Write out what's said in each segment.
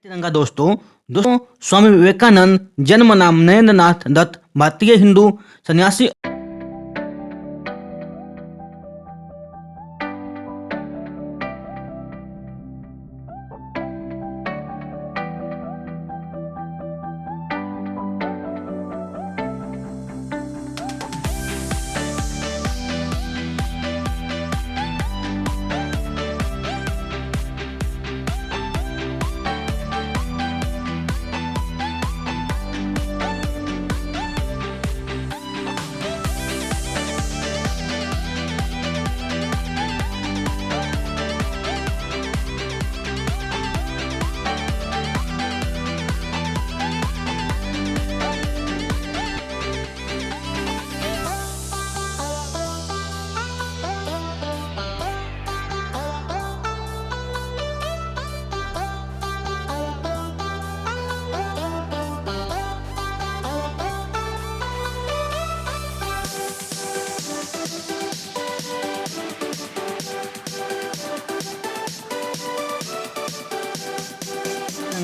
तिरंगा दोस्तों स्वामी विवेकानंद जन्म नाम नरेंद्र नाथ दत्त, भारतीय हिंदू सन्यासी।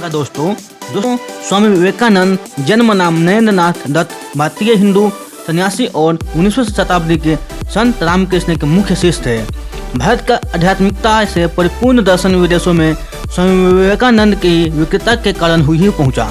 दोस्तों स्वामी विवेकानंद जन्म नाम नरेंद्र नाथ दत्त, भारतीय हिंदू सन्यासी और 19वीं शताब्दी के संत रामकृष्ण के मुख्य शिष्य थे। भारत का आध्यात्मिकता से परिपूर्ण दर्शन विदेशों में स्वामी विवेकानंद की विकृतता के कारण ही पहुंचा।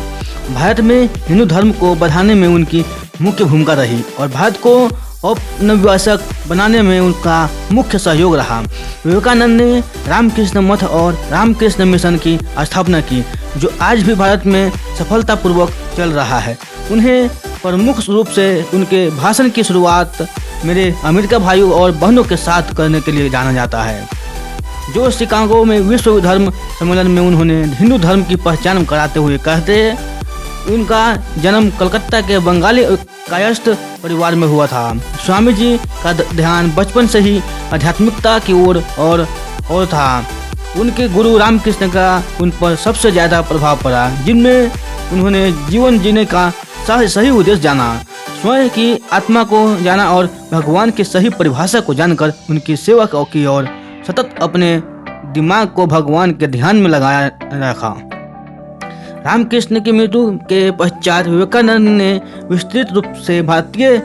भारत में हिंदू धर्म को बढ़ाने में उनकी मुख्य भूमिका रही और भारत को औपनिवेशिक बनाने में उनका मुख्य सहयोग रहा। विवेकानंद ने रामकृष्ण मठ और रामकृष्ण मिशन की स्थापना की, जो आज भी भारत में सफलतापूर्वक चल रहा है। उन्हें प्रमुख रूप से उनके भाषण की शुरुआत मेरे अमेरिका भाइयों और बहनों के साथ करने के लिए जाना जाता है, जो शिकागो में विश्व धर्म सम्मेलन में उन्होंने हिंदू धर्म की पहचान कराते हुए कहते हैं। उनका जन्म कलकत्ता के बंगाली कायस्थ परिवार में हुआ था। स्वामी जी का ध्यान बचपन से ही आध्यात्मिकता की ओर और था। उनके गुरु रामकृष्ण का उन पर सबसे ज़्यादा प्रभाव पड़ा, जिनमें उन्होंने जीवन जीने का सही उद्देश्य जाना, स्वयं की आत्मा को जाना और भगवान की सही परिभाषा को जानकर उनकी सेवा की और सतत अपने दिमाग को भगवान के ध्यान में लगाया रखा। रामकृष्ण की मृत्यु के पश्चात विवेकानंद ने विस्तृत रूप से भारतीय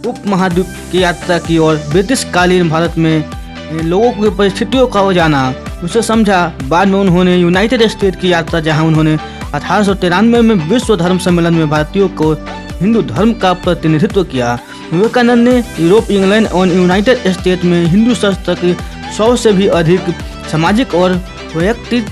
उपमहाद्वीप की यात्रा की और ब्रिटिश कालीन भारत में लोगों की परिस्थितियों का जाना, उसे समझा। बाद में उन्होंने यूनाइटेड स्टेट की यात्रा, जहां उन्होंने 1893 में विश्व धर्म सम्मेलन में भारतीयों को हिंदू धर्म का प्रतिनिधित्व किया। विवेकानंद ने यूरोप, इंग्लैंड और यूनाइटेड स्टेट में हिंदू शास्त्र की 100 से भी अधिक सामाजिक और वैयक्तिक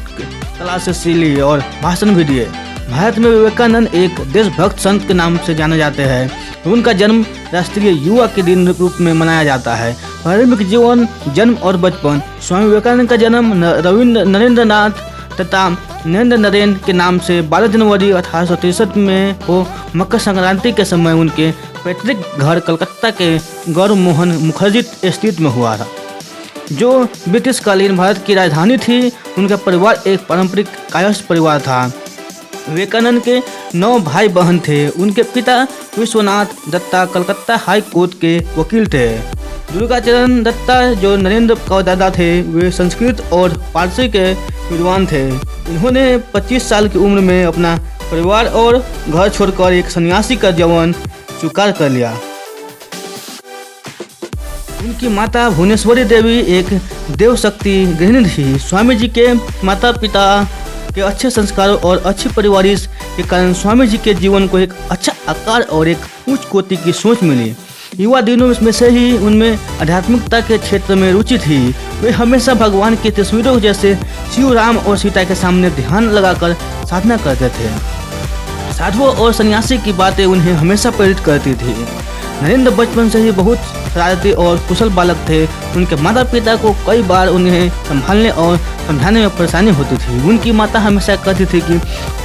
क्लासेस ली और भाषण भी दिए। भारत में विवेकानंद एक देशभक्त संत के नाम से जाने जाते हैं। उनका जन्म राष्ट्रीय युवा के दिन रूप में मनाया जाता है। प्रारंभिक जीवन, जन्म और बचपन। स्वामी विवेकानंद का जन्म नरेंद्र नाथ तथा नरेंद्र नरेन के नाम से 12 जनवरी 1863 में हो। मकर संक्रांति के समय उनके पैतृक घर कलकत्ता के गौर मोहन मुखर्जी स्ट्रीट में हुआ था, जो ब्रिटिश कालीन भारत की राजधानी थी। उनका परिवार एक पारंपरिक कायस्थ परिवार था। विवेकानंद के 9 भाई बहन थे। उनके पिता विश्वनाथ दत्ता कलकत्ता हाई कोर्ट के वकील थे। दुर्गाचरण दत्ता, जो नरेंद्र का दादा थे, वे संस्कृत और पारसी के विद्वान थे। इन्होंने 25 साल की उम्र में अपना परिवार और घर छोड़कर एक सन्यासी का जीवन स्वीकार कर लिया। उनकी माता भुवनेश्वरी देवी एक देवशक्ति गृहिणी थी। स्वामी जी के माता पिता के अच्छे संस्कारों और अच्छी परिवारिश के कारण स्वामी जी के जीवन को एक अच्छा आकार और एक उच्च कोटि की सोच मिली। युवा दिनों में से ही उनमें आध्यात्मिकता के क्षेत्र में रुचि थी। वे हमेशा भगवान की तस्वीरों जैसे शिव, राम और सीता के सामने ध्यान लगाकर साधना करते थे। साधुओं और सन्यासी की बातें उन्हें हमेशा प्रेरित करती थी। नरेंद्र बचपन से ही बहुत शरारती और कुशल बालक थे। उनके माता पिता को कई बार उन्हें संभालने और समझाने में परेशानी होती थी। उनकी माता हमेशा कहती थी कि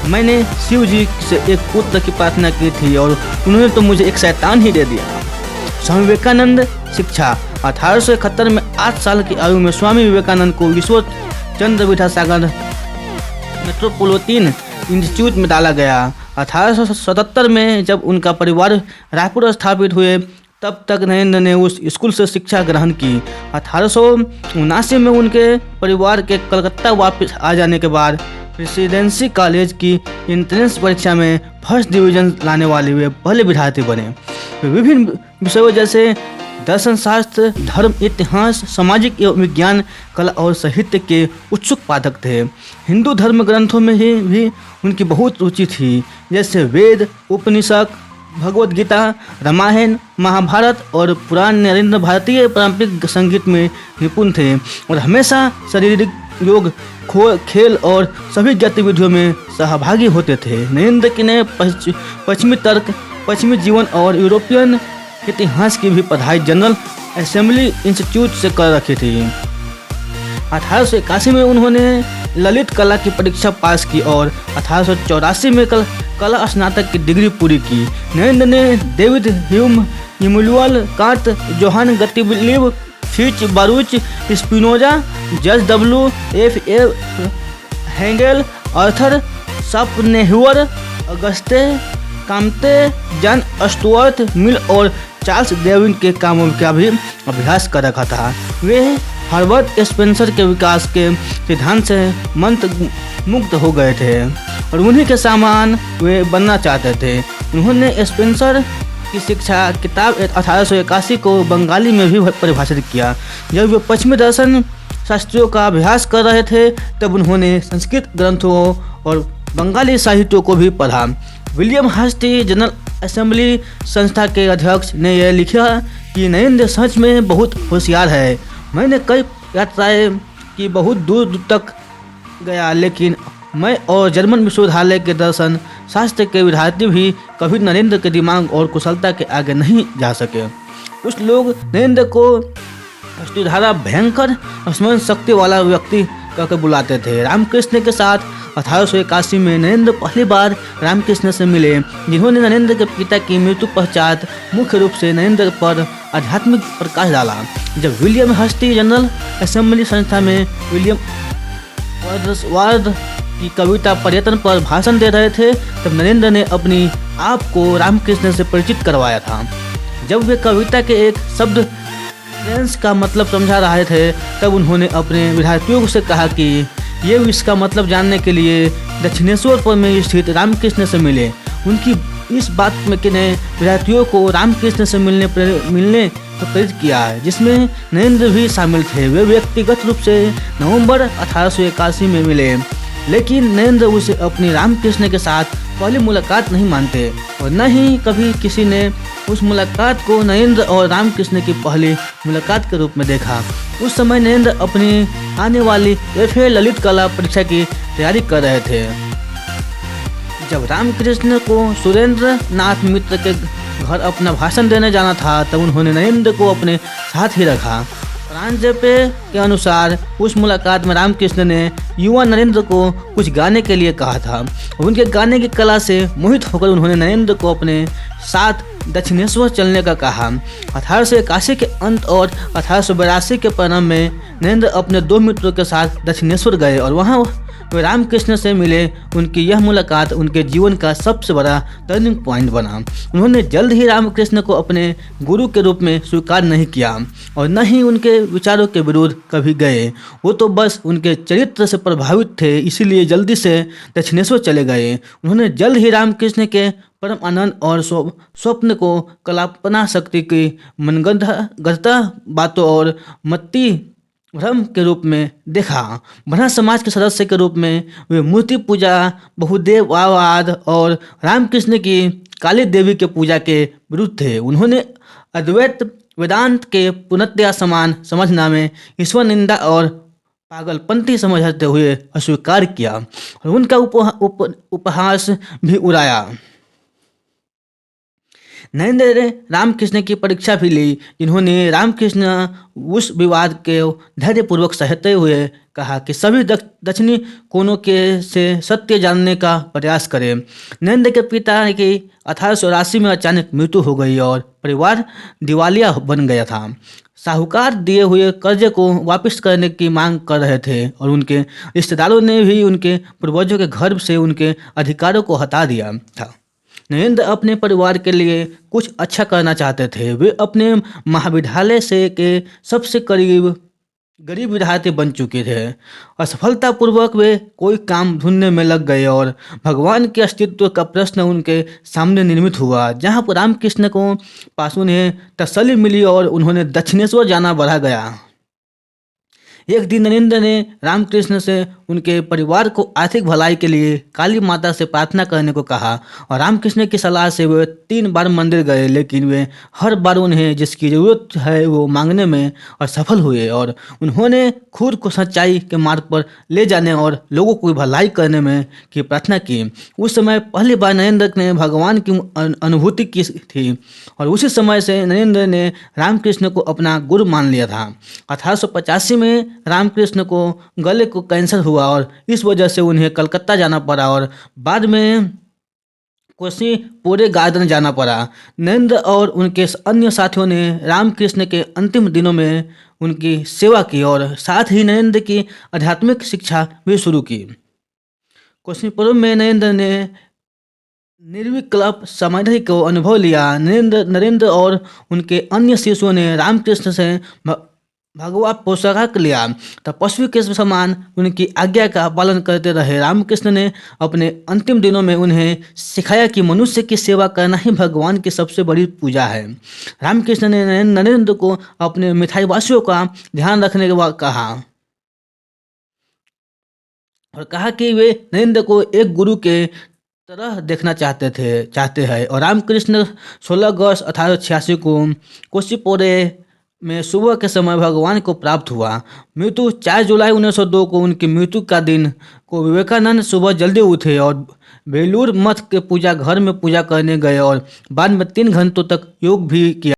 मैंने शिव जी से एक पुत्र की प्रार्थना की थी और उन्होंने तो मुझे एक शैतान ही दे दिया। स्वामी विवेकानंद शिक्षा। 1871 में 8 साल की आयु में स्वामी विवेकानंद को ईश्वर चंद्र विद्यासागर मेट्रोपोलिटन इंस्टीट्यूट में डाला गया। 1877 में जब उनका परिवार रायपुर स्थापित हुए, तब तक नरेंद्र ने उस स्कूल से शिक्षा ग्रहण की। 1879 में उनके परिवार के कलकत्ता वापस आ जाने के बाद प्रेसिडेंसी कॉलेज की एंट्रेंस परीक्षा में फर्स्ट डिवीजन लाने वाले वे पहले विद्यार्थी बने। वे विभिन्न विषयों जैसे दर्शन शास्त्र, धर्म, इतिहास, सामाजिक एवं विज्ञान, कला और साहित्य के उत्सुक पाठक थे। हिंदू धर्म ग्रंथों में ही भी उनकी बहुत रुचि थी, जैसे वेद, उपनिषद, भगवद गीता, रामायण, महाभारत और पुराण। नरेंद्र भारतीय पारंपरिक संगीत में निपुण थे और हमेशा शारीरिक योग, खेल और सभी गतिविधियों में सहभागी होते थे। नरेंद्र ने पश्चिमी तर्क, पश्चिमी जीवन और यूरोपियन इतिहास की भी पढ़ाई जनरल असेंबली इंस्टीट्यूट से कर रखी थी। 1881 में उन्होंने ललित कला की परीक्षा पास की और 1884 में कला स्नातक की डिग्री पूरी की। नरेंद्र ने David Hume, Immanuel Kant, Johann Gottlieb Fichte, Baruch Spinoza, George W Hegel, Arthur Schopenhauer, Auguste Comte, John Stuart Mill और चार्ल्स डार्विन के कामों का भी अभ्यास कर रखा था। वे हर्बर्ट स्पेंसर के विकास के सिद्धांत से मंत्रमुग्ध हो गए थे और उन्हीं के सामान वे बनना चाहते थे। उन्होंने स्पेंसर की शिक्षा किताब 1881 को बंगाली में भी परिभाषित किया। जब वे पश्चिमी दर्शन शास्त्रियों का अभ्यास कर रहे थे तब उन्होंने संस्कृत ग्रंथों और बंगाली साहित्यों को भी पढ़ा। विलियम हस्टी, जनरल असेंबली संस्था के अध्यक्ष, ने यह लिखा कि नरेंद्र सच में बहुत होशियार है। मैंने कई यात्राएं की, बहुत दूर दूर तक गया, लेकिन मैं और जर्मन विश्वविद्यालय के दर्शन शास्त्र के विद्यार्थी भी कभी नरेंद्र के दिमाग और कुशलता के आगे नहीं जा सके। कुछ लोग नरेंद्र को अष्टधारा भयंकर स्मरण शक्ति वाला व्यक्ति कहकर बुलाते थे। रामकृष्ण के साथ 1881 में नरेंद्र पहली बार रामकृष्ण से मिले, जिन्होंने नरेंद्र के पिता की मृत्यु पश्चात मुख्य रूप से नरेंद्र पर आध्यात्मिक प्रकाश डाला। जब विलियम हस्टी जनरल असेंबली संस्था में विलियम वर्ड्सवर्थ की कविता पर्यटन पर भाषण दे रहे थे तब नरेंद्र ने अपनी आप को रामकृष्ण से परिचित करवाया था। जब वे कविता के एक शब्द फ्रेंस का मतलब समझा रहे थे तब उन्होंने अपने विद्यार्थियों से कहा कि ये इसका मतलब जानने के लिए दक्षिणेश्वर में स्थित रामकृष्ण से मिले। उनकी इस बात में ने विद्यार्थियों को रामकृष्ण से मिलने प्रेरित किया है, जिसमें नरेंद्र भी शामिल थे। वे व्यक्तिगत रूप से नवंबर 1881 में मिले, लेकिन नरेंद्र उसे अपनी रामकृष्ण के साथ पहली मुलाकात नहीं मानते और न ही कभी किसी ने उस मुलाकात को नरेंद्र और रामकृष्ण की पहली मुलाकात के रूप में देखा। उस समय नरेंद्र अपनी आने वाली FA ललित कला परीक्षा की तैयारी कर रहे थे। जब रामकृष्ण को सुरेंद्र नाथ मित्र के घर अपना भाषण देने जाना था तब उन्होंने नरेंद्र को अपने साथ ही रखा। फ्रांजपे के अनुसार उस मुलाकात में रामकृष्ण ने युवा नरेंद्र को कुछ गाने के लिए कहा था। उनके गाने की कला से मोहित होकर उन्होंने नरेंद्र को अपने साथ दक्षिणेश्वर चलने का कहा। 1881 के अंत और 1882 के प्रारंभ में नरेंद्र अपने 2 मित्रों के साथ दक्षिणेश्वर गए और वहां वे रामकृष्ण से मिले। उनकी यह मुलाकात उनके जीवन का सबसे बड़ा टर्निंग पॉइंट बना। उन्होंने जल्द ही रामकृष्ण को अपने गुरु के रूप में स्वीकार नहीं किया और न ही उनके विचारों के विरुद्ध कभी गए। वो तो बस उनके चरित्र से प्रभावित थे, इसीलिए जल्दी से दक्षिणेश्वर चले गए। उन्होंने जल्द ही रामकृष्ण के परम आनंद और स्वप्न को कल्पना शक्ति की मनगढ़ंत बातों और मत्ती भ्रम के रूप में देखा। ब्रह्म समाज के सदस्य के रूप में वे मूर्ति पूजा, बहुदेववाद और रामकृष्ण की काली देवी के पूजा के विरुद्ध थे। उन्होंने अद्वैत वेदांत के पूर्णतया समान समझना में ईश्वर निंदा और पागलपंथी समझते हुए अस्वीकार किया और उनका उपहास भी उड़ाया। नरेंद्र ने रामकृष्ण की परीक्षा भी ली, जिन्होंने रामकृष्ण उस विवाद के धैर्यपूर्वक सहते हुए कहा कि सभी दक्षिणी कोनों के से सत्य जानने का प्रयास करें। नरेंद्र के पिता की 1884 में अचानक मृत्यु हो गई और परिवार दिवालिया बन गया था। साहूकार दिए हुए कर्जे को वापस करने की मांग कर रहे थे और उनके रिश्तेदारों ने भी उनके पूर्वजों के घर से उनके अधिकारों को हटा दिया था। नरेंद्र अपने परिवार के लिए कुछ अच्छा करना चाहते थे। वे अपने महाविद्यालय से के सबसे गरीब विद्यार्थी बन चुके थे। असफलतापूर्वक वे कोई काम ढूंढने में लग गए और भगवान के अस्तित्व का प्रश्न उनके सामने निर्मित हुआ। जहाँ पर रामकृष्ण को पास उन्हें तसल्ली मिली और उन्होंने दक्षिणेश्वर जाना बढ़ा गया। एक दिन नरेंद्र ने रामकृष्ण से उनके परिवार को आर्थिक भलाई के लिए काली माता से प्रार्थना करने को कहा और रामकृष्ण की सलाह से वे 3 बार मंदिर गए, लेकिन वे हर बार उन्हें जिसकी ज़रूरत है वो मांगने में असफल हुए और उन्होंने खुद को सच्चाई के मार्ग पर ले जाने और लोगों को भलाई करने में की प्रार्थना की। उस समय पहली बार नरेंद्र ने भगवान की अनुभूति की थी और उसी समय से नरेंद्र ने रामकृष्ण को अपना गुरु मान लिया था। 1885 में रामकृष्ण को गले को कैंसर हुआ और इस वजह से उन्हें कलकत्ता जाना पड़ा और बाद में कोसी पूरे गार्डन जाना पड़ा। नरेंद्र और उनके अन्य साथियों ने रामकृष्ण के अंतिम दिनों में उनकी सेवा की और साथ ही नरेंद्र की आध्यात्मिक शिक्षा भी शुरू की। कोसीपुर में नरेंद्र ने निर्विकल्प समाधि को अनुभव लिया। नरेंद्र और उनके अन्य शिष्यों ने रामकृष्ण से भगवा पोशाक लिया, तपस्वी के समान उनकी आज्ञा का पालन करते रहे। रामकृष्ण ने अपने अंतिम दिनों में उन्हें सिखाया कि मनुष्य की सेवा करना ही भगवान की सबसे बड़ी पूजा है। रामकृष्ण ने नरेंद्र को अपने मिठाईवासियों का ध्यान रखने के बाद कहा कि वे नरेंद्र को एक गुरु के तरह देखना चाहते हैं और रामकृष्ण 16 अगस्त 1886 को कोसीपोरे में सुबह के समय भगवान को प्राप्त हुआ। मृत्यु 4 जुलाई 1902 को उनकी मृत्यु का दिन को विवेकानंद सुबह जल्दी उठे और बेलूर मठ के पूजा घर में पूजा करने गए और बाद में 3 घंटों तक योग भी किया।